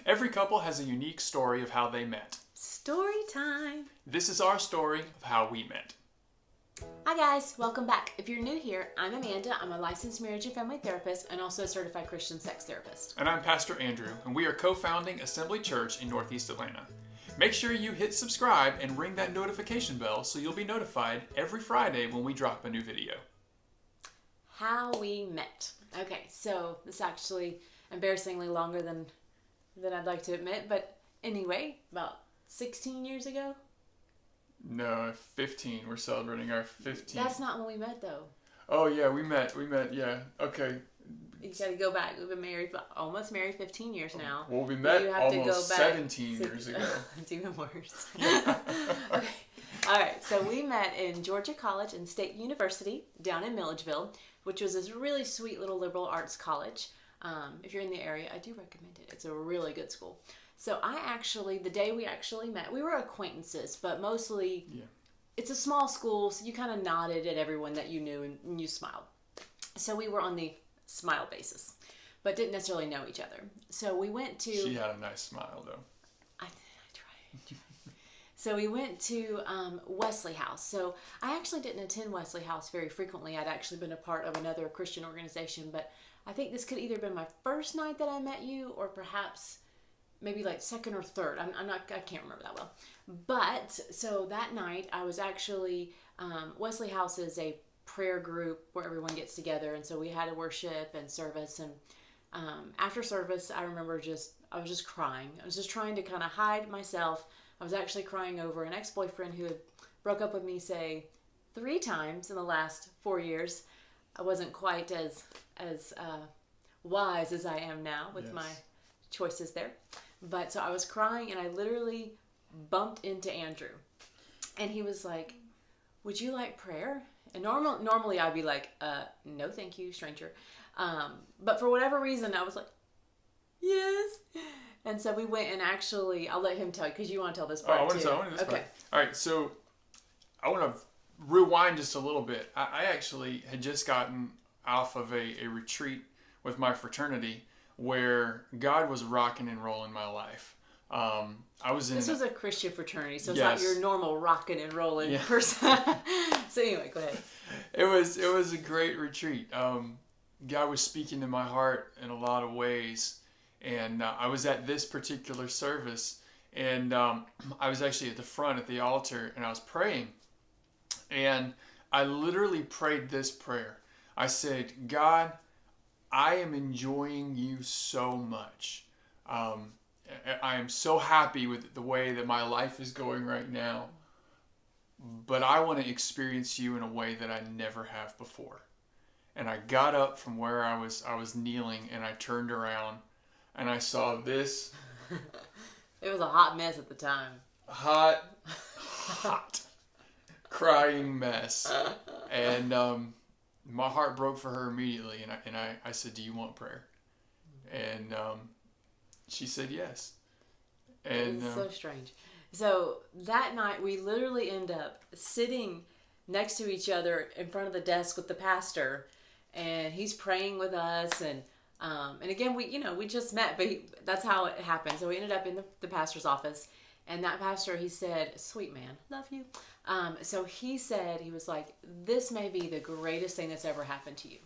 Every couple has a unique story of how they met. Story time. This is our story of how we met. Hi guys, welcome back. If you're new here, I'm Amanda. I'm a licensed marriage and family therapist and also a certified Christian sex therapist. And I'm Pastor Andrew, and we are co-founding Assembly Church in Northeast Atlanta. Make sure you hit subscribe and ring that notification bell so you'll be notified every Friday when we drop a new video. How we met. Okay, so this is actually embarrassingly longer than I'd like to admit, but anyway, about 16 years ago. No, 15. We're celebrating our 15th. That's not when we met though. Oh yeah, we met, yeah. Okay. You gotta go back. We've been almost married 15 years now. Well, we met almost 17 years years ago. It's even worse. Okay. All right, so we met in Georgia College and State University down in Milledgeville, which was this really sweet little liberal arts college. If you're in the area, I do recommend it. It's a really good school. So the day we actually met, we were acquaintances, but mostly It's a small school, so you kind of nodded at everyone that you knew and you smiled. So we were on the smile basis, but didn't necessarily know each other. So we went to... She had a nice smile, though. I tried. So we went to Wesley House. So I actually didn't attend Wesley House very frequently. I'd actually been a part of another Christian organization, but I think this could either have been my first night that I met you or perhaps maybe like second or third. I can't remember that well. But so that night I was actually, Wesley House is a prayer group where everyone gets together. And so we had a worship and service. And after service, I remember I was just crying. I was just trying to kind of hide myself. I was actually crying over an ex-boyfriend who had broke up with me, say, 3 times in the last 4 years. I wasn't quite as wise as I am now with my choices there. But so I was crying and I literally bumped into Andrew. And he was like, "Would you like prayer?" And normally I'd be like, "No, thank you, stranger." But for whatever reason, I was like, "Yes." And so we went and actually, I'll let him tell you because you want to tell this part too. I want to this part. All right, so I want to rewind just a little bit. I actually had just gotten off of a retreat with my fraternity where God was rocking and rolling my life. This was a Christian fraternity, so it's not your normal rocking and rolling person. So anyway, go ahead. It was a great retreat. God was speaking to my heart in a lot of ways, and I was at this particular service, and I was actually at the front at the altar, and I was praying, and I literally prayed this prayer. I said, "God, I am enjoying you so much. I am so happy with the way that my life is going right now, but I want to experience you in a way that I never have before." And I got up from where I was kneeling, and I turned around, and I saw this. It was a hot mess at the time. Hot, crying mess. And my heart broke for her immediately, and I said, "Do you want prayer?" And she said yes. And it's so strange. So that night we literally end up sitting next to each other in front of the desk with the pastor, and he's praying with us, and again we just met, but that's how it happened. So we ended up in the pastor's office, and that pastor, he said, "Sweet man, love you." So he said, he was like, "This may be the greatest thing that's ever happened to you."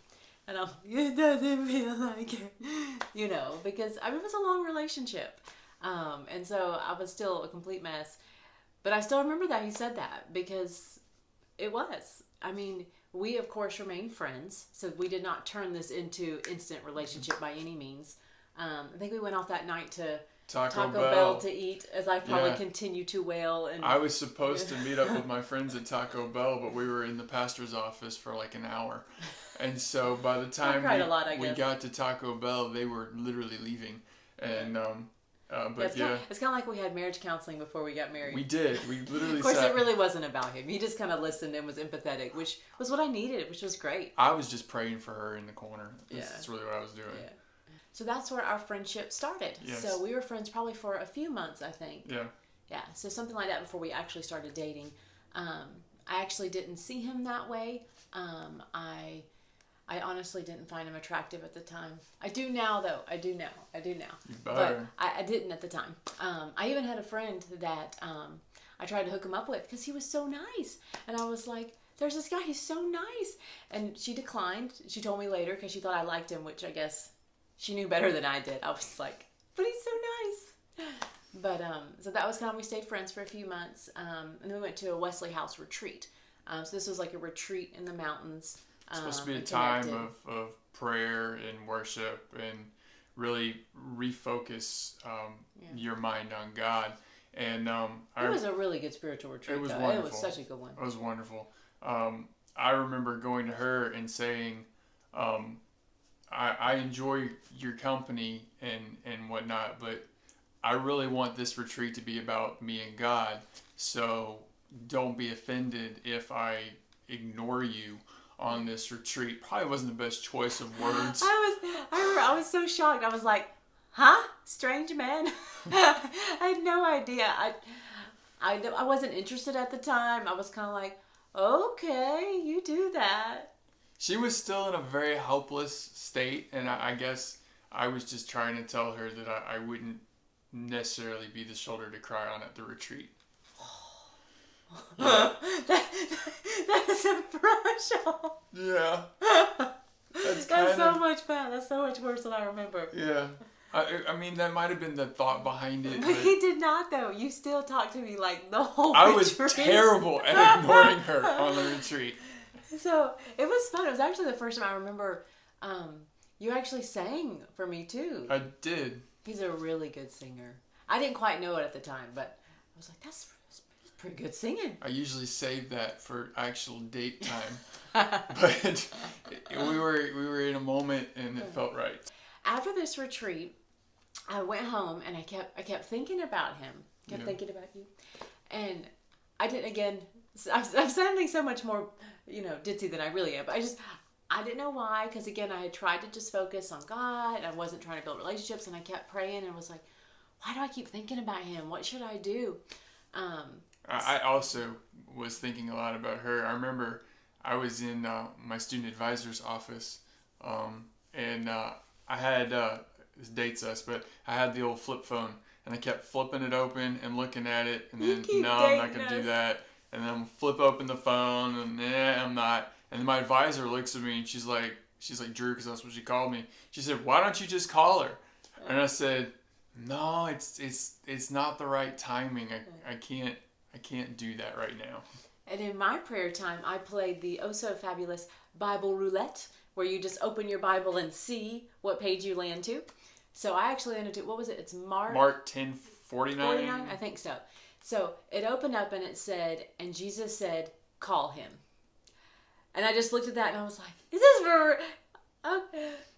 And I'm like, "It doesn't feel like it," because it was a long relationship. And so I was still a complete mess. But I still remember that he said that because it was. I mean, we of course remained friends. So we did not turn this into instant relationship by any means. I think we went off that night to Taco Bell to eat, as I probably continue to wail. And I was supposed to meet up with my friends at Taco Bell, but we were in the pastor's office for like an hour. And so by the time we got to Taco Bell, they were literally leaving. And it's kind of like we had marriage counseling before we got married. We did. We literally Of course, it really wasn't about him. He just kind of listened and was empathetic, which was what I needed, which was great. I was just praying for her in the corner. That's really what I was doing. Yeah. So that's where our friendship started. Yes. So we were friends probably for a few months, I think. Yeah. Yeah, so something like that before we actually started dating. I actually didn't see him that way. I I honestly didn't find him attractive at the time. I do now, though. I do now. You But better. I didn't at the time. I even had a friend that I tried to hook him up with because he was so nice. And I was like, there's this guy, he's so nice. And she declined. She told me later because she thought I liked him, which I guess she knew better than I did. I was like, but he's so nice. But so that was kind of, we stayed friends for a few months. And then we went to a Wesley House retreat. So this was like a retreat in the mountains. It's supposed to be a time of prayer and worship and really refocus your mind on God. And it was a really good spiritual retreat. It was though. wonderful. It was such a good one. It was wonderful. I remember going to her and saying, I enjoy your company and whatnot, but I really want this retreat to be about me and God. So don't be offended if I ignore you on this retreat. Probably wasn't the best choice of words. I was so shocked. I was like, huh? Strange man? I had no idea. I wasn't interested at the time. I was kind of like, okay, you do that. She was still in a very helpless state, and I guess I was just trying to tell her that I wouldn't necessarily be the shoulder to cry on at the retreat. Yeah. that is a brush. Yeah. That's so much bad. That's so much worse than I remember. Yeah. I mean, that might have been the thought behind it. But he did not, though. You still talked to me like the whole I retreat. was terrible at ignoring her on the retreat. So it was fun. It was actually the first time I remember you actually sang for me, too. I did. He's a really good singer. I didn't quite know it at the time, but I was like, that's pretty good singing. I usually save that for actual date time. But we were in a moment and it felt right. After this retreat, I went home and I kept thinking about him. Thinking about you. And I did, again, I'm sounding so much more, ditzy than I really am. But I didn't know why, because again, I had tried to just focus on God. I wasn't trying to build relationships, and I kept praying and was like, why do I keep thinking about him? What should I do? I also was thinking a lot about her. I remember I was in my student advisor's office, and I had, this dates us, but I had the old flip phone, and I kept flipping it open and looking at it, and then, no, I'm not going to do that. And then flip open the phone, and I'm not. And then my advisor looks at me, and she's like, Drew, because that's what she called me. She said, why don't you just call her? And I said, no, it's not the right timing. I can't do that right now. And in my prayer time, I played the oh so fabulous Bible roulette, where you just open your Bible and see what page you land to. So I actually ended up, what was it? It's Mark 10:49. 49, I think so. So it opened up and it said, and Jesus said, call him. And I just looked at that and I was like, is this for,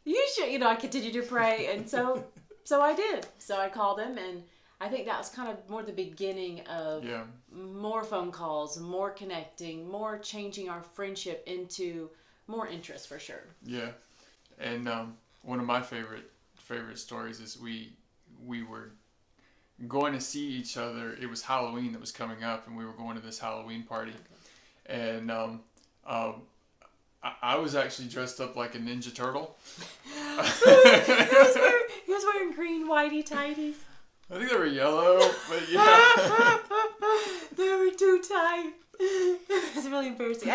you should, I continued to pray. And so I did. So I called him, and I think that was kind of more the beginning of more phone calls, more connecting, more changing our friendship into more interest for sure. Yeah. And one of my favorite stories is we were going to see each other. It was Halloween that was coming up, and we were going to this Halloween party. Okay. And I was actually dressed up like a Ninja Turtle. He was wearing green whitey tighties. I think they were yellow, but yeah. They were too tight. It was really embarrassing.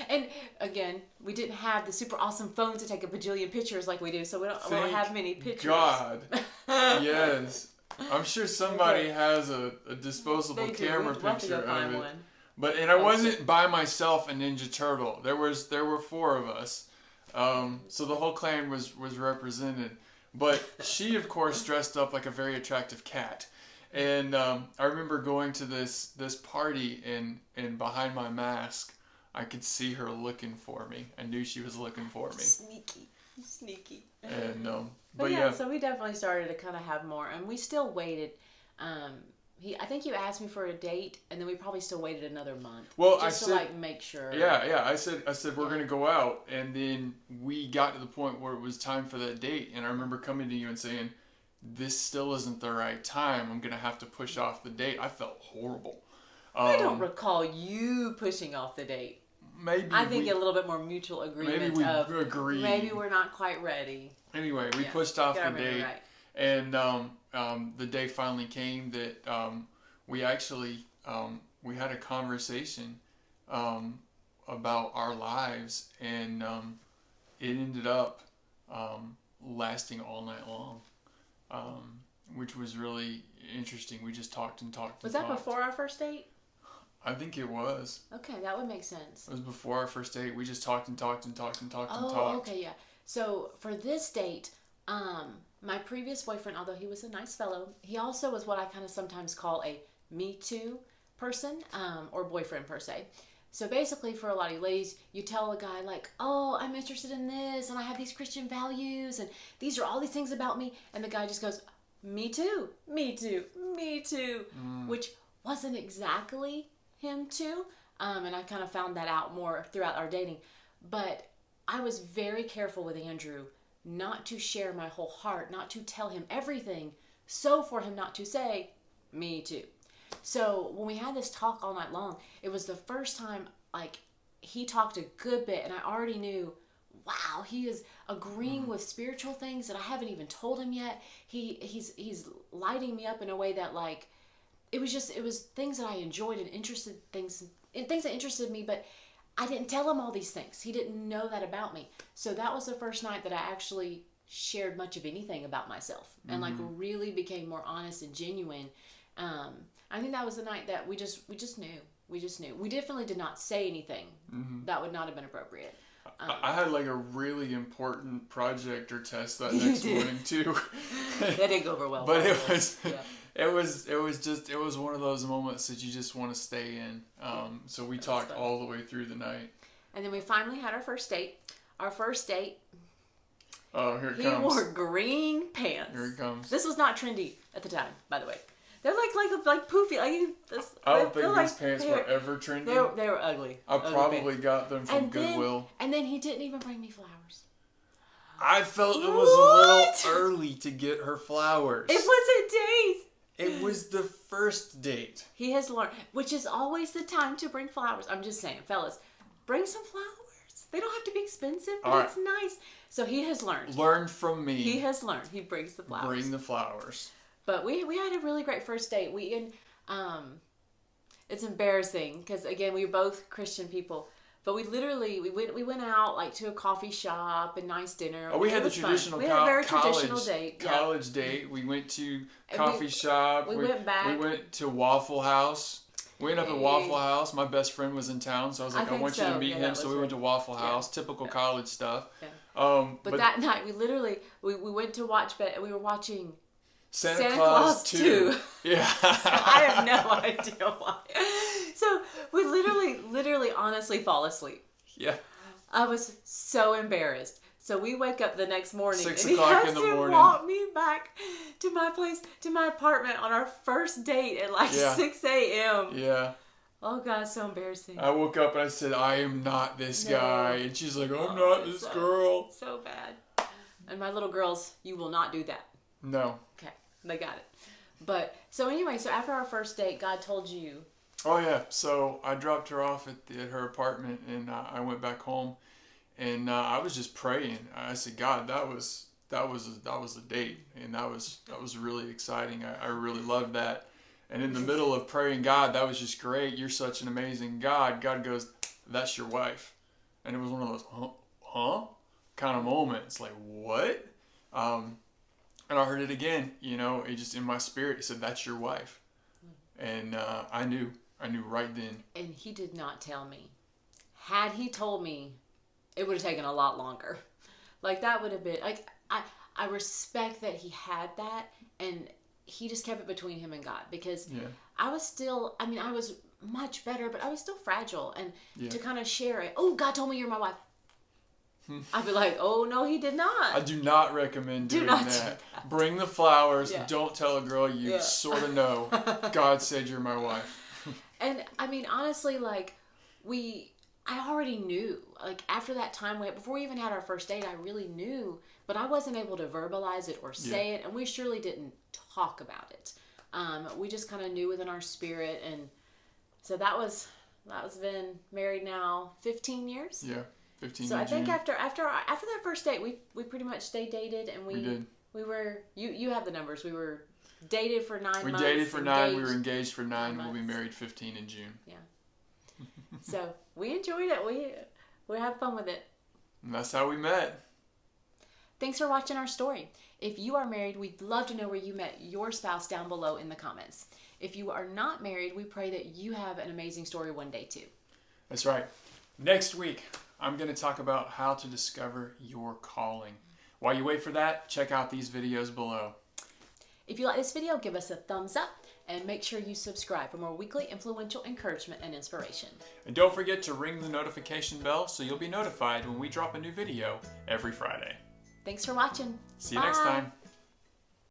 And again, we didn't have the super awesome phone to take a bajillion pictures like we do, so we don't have many pictures. God. Yes. I'm sure somebody has a disposable camera picture of it. But I wasn't by myself a Ninja Turtle. There were four of us. So the whole clan was represented. But she, of course, dressed up like a very attractive cat. And I remember going to this party, and behind my mask, I could see her looking for me. I knew she was looking for me. Sneaky. And but yeah, so we definitely started to kind of have more, and we still waited. I think you asked me for a date, and then we probably still waited another month. Well, just to make sure. Yeah. I said we're gonna go out, and then we got to the point where it was time for that date, and I remember coming to you and saying, "This still isn't the right time. I'm gonna have to push off the date." I felt horrible. I don't recall you pushing off the date. maybe I think a little bit more mutual agreement. Maybe we of agreed. Maybe we're not quite ready. Anyway, we pushed off the date, right. and the day finally came that we actually we had a conversation about our lives, and it ended up lasting all night long, which was really interesting. We just talked and talked. Was that before our first date? I think it was. Okay, that would make sense. It was before our first date. We just talked and talked and talked and talked and talked. Oh, okay, yeah. So for this date, my previous boyfriend, although he was a nice fellow, he also was what I kind of sometimes call a Me Too person, or boyfriend per se. So basically, for a lot of you ladies, you tell a guy like, "Oh, I'm interested in this, and I have these Christian values, and these are all these things about me," and the guy just goes, "Me too, me too, me too," which wasn't exactly him too, and I kind of found that out more throughout our dating. But I was very careful with Andrew not to share my whole heart, not to tell him everything, so for him not to say, "Me too." So when we had this talk all night long, it was the first time, like, he talked a good bit, and I already knew, wow, he is agreeing with spiritual things that I haven't even told him yet. He's lighting me up in a way that, like, it was things that I enjoyed and things that interested me, but I didn't tell him all these things. He didn't know that about me. So that was the first night that I actually shared much of anything about myself, and like really became more honest and genuine. I think that was the night that we just knew. We just knew. We definitely did not say anything. That would not have been appropriate. I had like a really important project or test that next morning too. That didn't go over well. But it was one of those moments that you just want to stay in. So we talked all the way through the night. And then we finally had our first date. Our first date. Oh, here it comes. He wore green pants. Here it comes. This was not trendy at the time, by the way. They're like poofy. I don't think these pants were ever trendy. They were ugly. I probably got them from Goodwill. And then he didn't even bring me flowers. I felt it was a little early to get her flowers. It was a date. It was the first date. He has learned, which is always the time to bring flowers. I'm just saying, fellas, bring some flowers. They don't have to be expensive, but it's nice. So he has learned. Learn from me. He has learned. He brings the flowers. Bring the flowers. But we had a really great first date. It's embarrassing because again we were both Christian people, but we went out like to a coffee shop and nice dinner. Oh, we had the traditional college date. We went to coffee shop. We went back. We went to Waffle House. We ended up at Waffle House. My best friend was in town, so I was like, I want you to meet him. So we went to Waffle House. Typical college stuff. Yeah. But that night we went to watch bed and we were watching Santa Claus 2. Yeah. So I have no idea why. So we literally honestly fall asleep. Yeah. I was so embarrassed. So we wake up the next morning 6 and o'clock he in the has to morning. walk me back to my place, to my apartment on our first date at like 6 a.m. Yeah. Oh God, so embarrassing. I woke up and I said, I am not this guy. And she's like, I'm not this girl. So bad. And my little girls, you will not do that. No. Okay, they got it. But, so anyway, so after our first date, God told you. Oh yeah, so I dropped her off at her apartment and I went back home and I was just praying. I said, God, that was a date, and that was really exciting. I really loved that. And in the middle of praying, God, that was just great. You're such an amazing God. God goes, that's your wife. And it was one of those, huh? Kind of moments. Like, what? And I heard it again, it just in my spirit. It said, that's your wife. And I knew right then. And he did not tell me. Had he told me, it would have taken a lot longer. Like, that would have been, like, I respect that he had that, and he just kept it between him and God, because I was still, I was much better, but I was still fragile. And to kind of share it, oh, God told me you're my wife. I'd be like, oh, no, he did not. I do not recommend doing that. Bring the flowers. Yeah. Don't tell a girl you sort of know. God said you're my wife. And, honestly, like, I already knew. Like, after that time, before we even had our first date, I really knew. But I wasn't able to verbalize it or say it. And we surely didn't talk about it. We just kind of knew within our spirit. And so that was that was been married now 15 years. Yeah, 15 So I years. think after that first date, we pretty much stayed dated, and We did. we were you have the numbers. We were dated for 9 We months. dated for 9. We were engaged. engaged for 9. We'll be months. married 15 in June. Yeah. So we enjoyed it. We had fun with it. And that's how we met. Thanks for watching our story. If you are married, we'd love to know where you met your spouse down below in the comments. If you are not married, we pray that you have an amazing story one day too. That's right. Next week, I'm going to talk about how to discover your calling. While you wait for that, check out these videos below. If you like this video, give us a thumbs up and make sure you subscribe for more weekly influential encouragement and inspiration. And don't forget to ring the notification bell so you'll be notified when we drop a new video every Friday. Thanks for watching. See you next Bye. time.